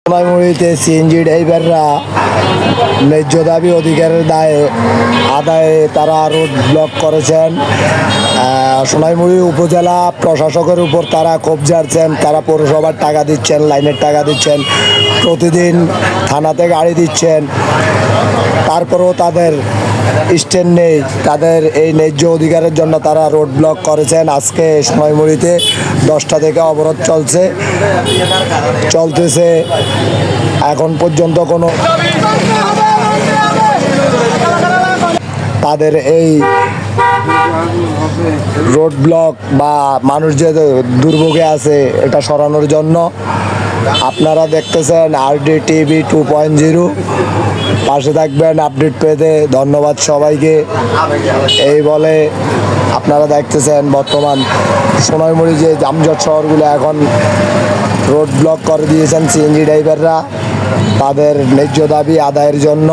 সোনাইমুড়িতে CNG ড্রাইভাররা ন্যায্য দাবি অধিকারের আদায়ে তারা রোড ব্লক করেছেন। সোনাইমুড়ি উপজেলা প্রশাসকের উপর তারা ক্ষোভ ঝাড়ছেন। তারা পৌরসভার টাকা দিচ্ছেন, লাইনের টাকা দিচ্ছেন, প্রতিদিন থানাতে গাড়ি দিচ্ছেন, তারপরেও তাদের স্ট্যান্ড নেই। তাদের এই ন্যায্য অধিকারের জন্য তারা রোড ব্লক করেছেন। আজকে সোনাইমুড়িতে 10টা থেকে অবরোধ চলতেছে। এখন পর্যন্ত কোনো তাদের এই রোড ব্লক বা মানুষ যে দুর্ভোগে আছে এটা সরানোর জন্য আপনারা দেখতেছেন আরডি টিভি 2.0। পাশে থাকবেন আপডেট পেতে। ধন্যবাদ সবাইকে। এই বলে আপনারা দেখতেছেন বর্তমান সোনাইমুড়ি যে যানজট শহরগুলো এখন রোড ব্লক করে দিয়েছেন সিএনজি ড্রাইভাররা তাদের ন্যায্য দাবি আদায়ের জন্য।